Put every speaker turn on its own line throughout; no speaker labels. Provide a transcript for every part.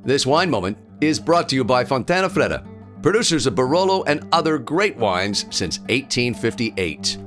This wine moment is brought to you by Fontanafredda, producers of Barolo and other great wines since 1858.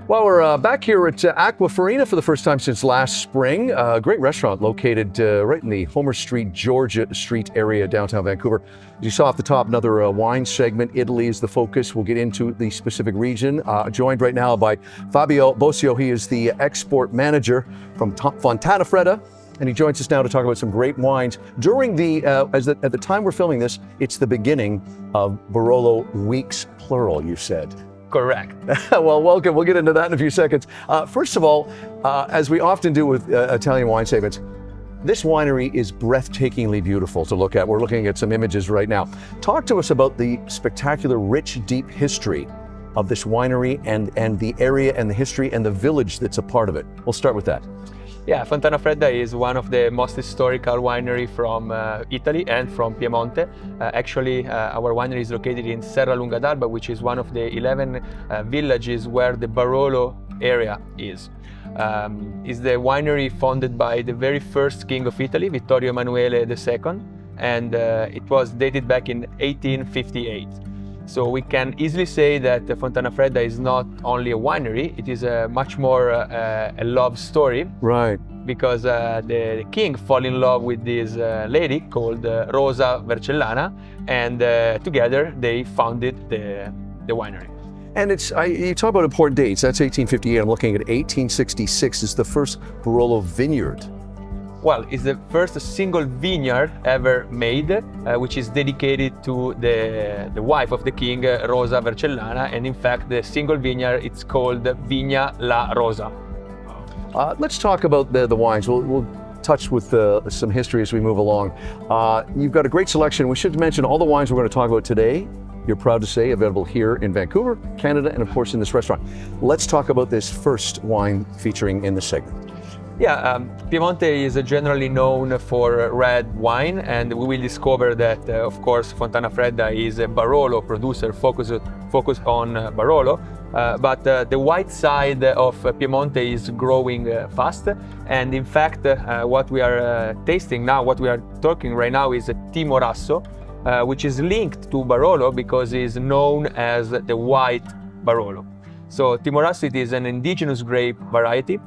Well, we're back here at Aquafarina for the first time since last spring. A great restaurant located right in the Homer Street, Georgia Street area, downtown Vancouver. As you saw off the top, another wine segment. Italy is the focus. We'll get into the specific region. Joined right now by Fabio Bosio. He is the export manager from Fontanafredda, and he joins us now to talk about some great wines. During at the time we're filming this, it's the beginning of Barolo Weeks, plural, you said.
Correct.
Well, welcome. We'll get into that in a few seconds. First of all, as we often do with Italian wine segments, this winery is breathtakingly beautiful to look at. We're looking at some images right now. Talk to us about the spectacular, rich, deep history of this winery and the area and the history and the village that's a part of it. We'll start with that.
Yeah, Fontanafredda is one of the most historical winery from Italy and from Piemonte. Actually, our winery is located in Serralunga d'Alba, which is one of the 11 villages where the Barolo area is. It's the winery founded by the very first king of Italy, Vittorio Emanuele II, and it was dated back in 1858. So we can easily say that Fontanafredda is not only a winery, it is much more a love story.
Right.
Because the king fell in love with this lady called Rosa Vercellana, and together they founded the winery.
And you talk about important dates. That's 1858. I'm looking at 1866 is the first Barolo vineyard.
Well, it's the first single vineyard ever made, which is dedicated to the wife of the king, Rosa Vercellana, and in fact, the single vineyard, it's called Vigna La Rosa.
Let's talk about the wines. We'll touch with some history as we move along. You've got a great selection. We should mention all the wines we're going to talk about today. You're proud to say available here in Vancouver, Canada, and of course in this restaurant. Let's talk about this first wine featuring in this segment.
Yeah, Piemonte is generally known for red wine, and we will discover that, of course, Fontanafredda is a Barolo producer focused on Barolo. But the white side of Piemonte is growing fast, and in fact, what we are tasting now, what we are talking right now, is a Timorasso, which is linked to Barolo because it is known as the white Barolo. So Timorasso, it is an indigenous grape variety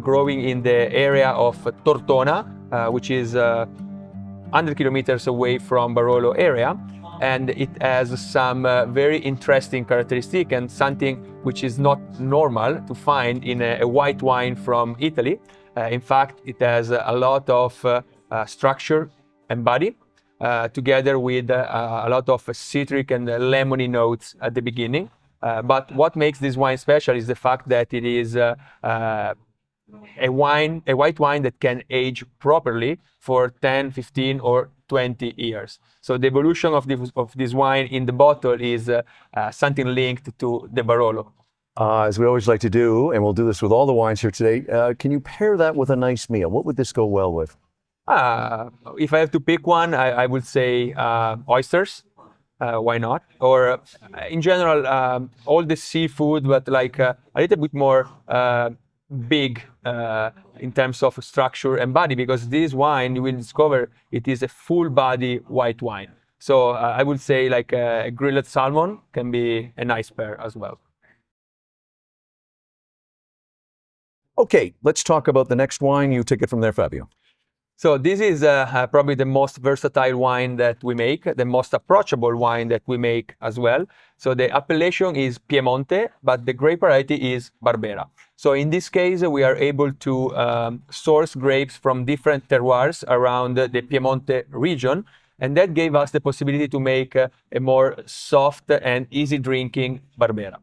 growing in the area of Tortona, which is 100 kilometers away from Barolo area. And it has some very interesting characteristic and something which is not normal to find in a white wine from Italy. In fact, it has a lot of structure and body, together with a lot of citric and lemony notes at the beginning. But what makes this wine special is the fact that it is a white wine that can age properly for 10, 15, or 20 years. So the evolution of this wine in the bottle is something linked to the Barolo.
As we always like to do, and we'll do this with all the wines here today, can you pair that with a nice meal? What would this go well with?
If I have to pick one, I would say oysters. Why not? Or in general, all the seafood, but like a little bit more big in terms of structure and body, because this wine, you will discover, it is a full body white wine. So I would say like a grilled salmon can be a nice pair as well.
Okay, let's talk about the next wine. You take it from there, Fabio.
So this is probably the most versatile wine that we make, the most approachable wine that we make as well. So the appellation is Piemonte, but the grape variety is Barbera. So in this case, we are able to source grapes from different terroirs around the Piemonte region, and that gave us the possibility to make a more soft and easy drinking Barbera.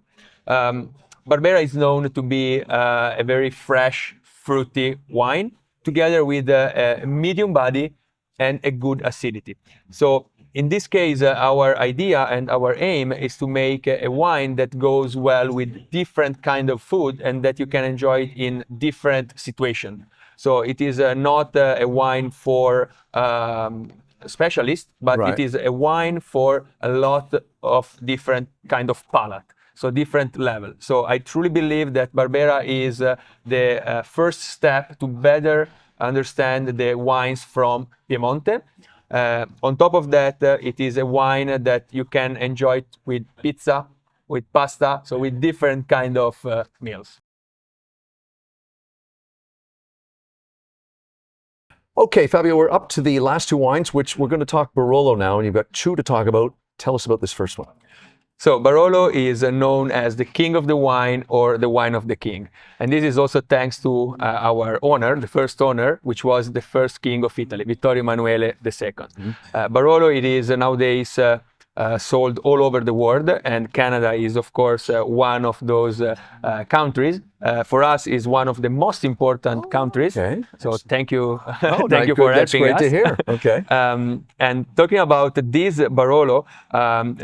Barbera is known to be a very fresh, fruity wine, together with a medium body and a good acidity. So in this case, our idea and our aim is to make a wine that goes well with different kind of food and that you can enjoy it in different situations. So it is not a wine for specialists, but
right.
It is a wine for a lot of different kind of palate. so different level. So I truly believe that Barbera is the first step to better understand the wines from Piemonte. On top of that, it is a wine that you can enjoy with pizza, with pasta, so with different kind of meals.
Okay, Fabio, we're up to the last two wines, which we're going to talk Barolo now, and you've got two to talk about. Tell us about this first one.
So Barolo is known as the king of the wine or the wine of the king. And this is also thanks to our owner, the first owner, which was the first king of Italy, Vittorio Emanuele II. Barolo, it is nowadays sold all over the world, and Canada is, of course, one of those countries. For us, is one of the most important countries.
Okay.
So thank you,
Oh,
thank you for
that's
helping
great
us.
to hear. Okay.
And talking about this Barolo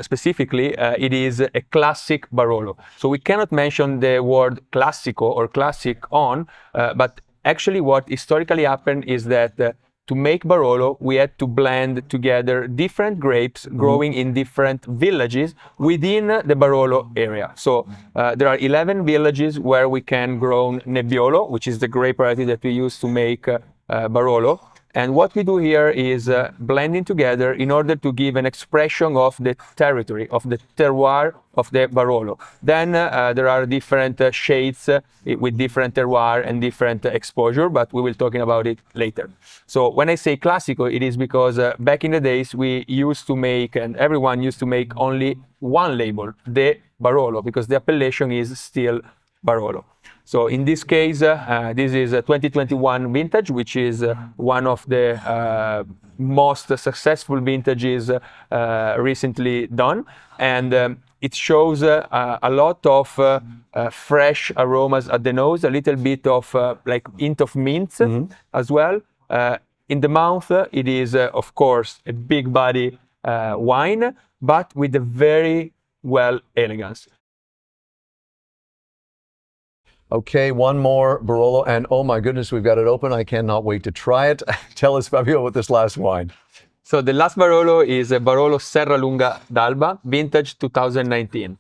specifically, it is a classic Barolo. So we cannot mention the word classico or classic on, but actually what historically happened is that to make Barolo, we had to blend together different grapes growing in different villages within the Barolo area. So there are 11 villages where we can grow Nebbiolo, which is the grape variety that we use to make Barolo. And what we do here is blending together in order to give an expression of the territory, of the terroir of the Barolo. Then there are different shades with different terroir and different exposure, but we will talking about it later. So when I say classico, it is because back in the days we used to make, and everyone used to make only one label, the Barolo, because the appellation is still Barolo. So in this case, this is a 2021 vintage, which is one of the most successful vintages recently done. And it shows a lot of fresh aromas at the nose, a little bit of like hint of mint as well. In the mouth, it is, of course, a big body wine, but with a very well elegance.
Okay, one more Barolo, and oh my goodness, we've got it open. I cannot wait to try it. Tell us, Fabio, about this last wine.
So the last Barolo is a Barolo Serralunga d'Alba, vintage 2019.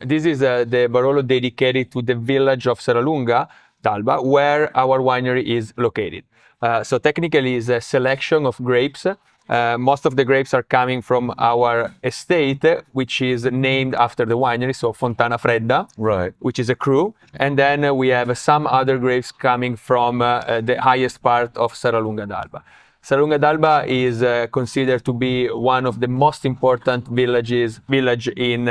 This is the Barolo dedicated to the village of Serralunga d'Alba, where our winery is located. So technically, it's a selection of grapes. Most of the grapes are coming from our estate, which is named after the winery, so Fontanafredda,
Right.
which is a cru. And then we have some other grapes coming from the highest part of Serralunga d'Alba. Serralunga d'Alba is considered to be one of the most important village in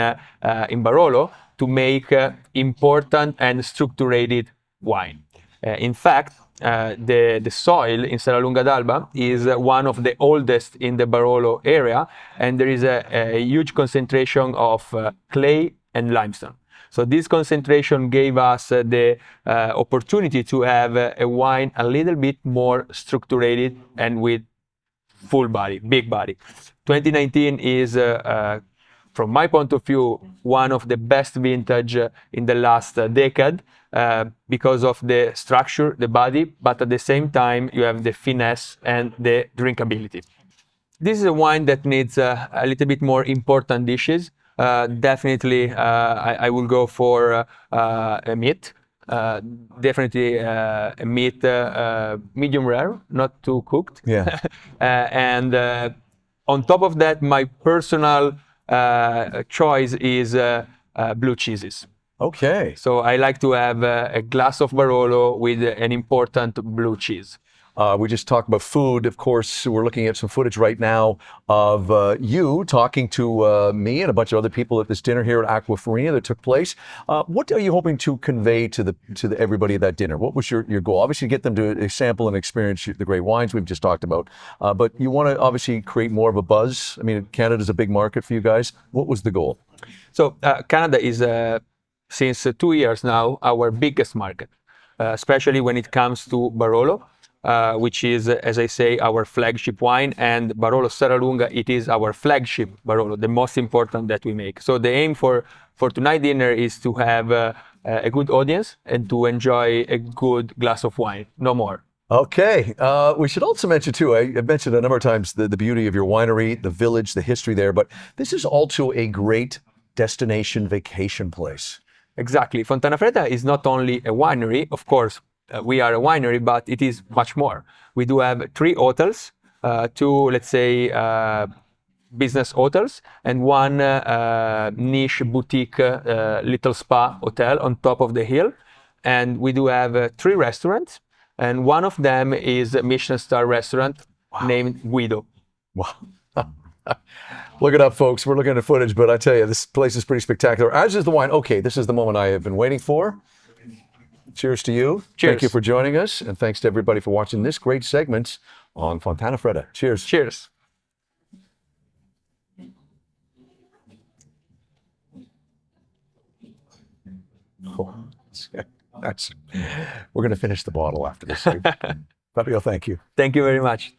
Barolo to make important and structured wine. In fact, the soil in Serralunga d'Alba is one of the oldest in the Barolo area, and there is a huge concentration of clay and limestone. So this concentration gave us the opportunity to have a wine a little bit more structured and with full body, big body. 2019 is, from my point of view, one of the best vintage in the last decade because of the structure, the body, but at the same time you have the finesse and the drinkability. This is a wine that needs a little bit more important dishes. Definitely, I will go for a meat. Definitely a meat medium rare, not too cooked.
Yeah.
And on top of that, my personal choice is blue cheeses.
Okay.
So I like to have a glass of Barolo with an important blue cheese.
We just talked about food. Of course, we're looking at some footage right now of you talking to me and a bunch of other people at this dinner here at Aquafarina that took place. What are you hoping to convey to everybody at that dinner? What was your goal? Obviously, get them to sample and experience the great wines we've just talked about. But you want to obviously create more of a buzz. I mean, Canada's a big market for you guys. What was the goal?
So Canada is, since 2 years now, our biggest market, especially when it comes to Barolo. Which is, as I say, our flagship wine, and Barolo Serralunga, it is our flagship Barolo, the most important that we make. So the aim for tonight's dinner is to have a good audience and to enjoy a good glass of wine, no more.
Okay. We should also mention too, I mentioned a number of times the beauty of your winery, the village, the history there, but this is also a great destination vacation place.
Exactly. Fontanafredda is not only a winery, of course, we are a winery, but it is much more. We do have 3 hotels, 2, let's say, business hotels, and 1 niche boutique little spa hotel on top of the hill. And we do have 3 restaurants, and one of them is a Michelin star restaurant named Guido.
Wow. Look it up, folks. We're looking at the footage, but I tell you, this place is pretty spectacular. As is the wine. Okay, this is the moment I have been waiting for. Cheers to you.
Cheers.
Thank you for joining us, and thanks to everybody for watching this great segment on Fontanafredda. Cheers.
Cheers.
Oh, we're going to finish the bottle after this segment. Fabio, thank you.
Thank you very much.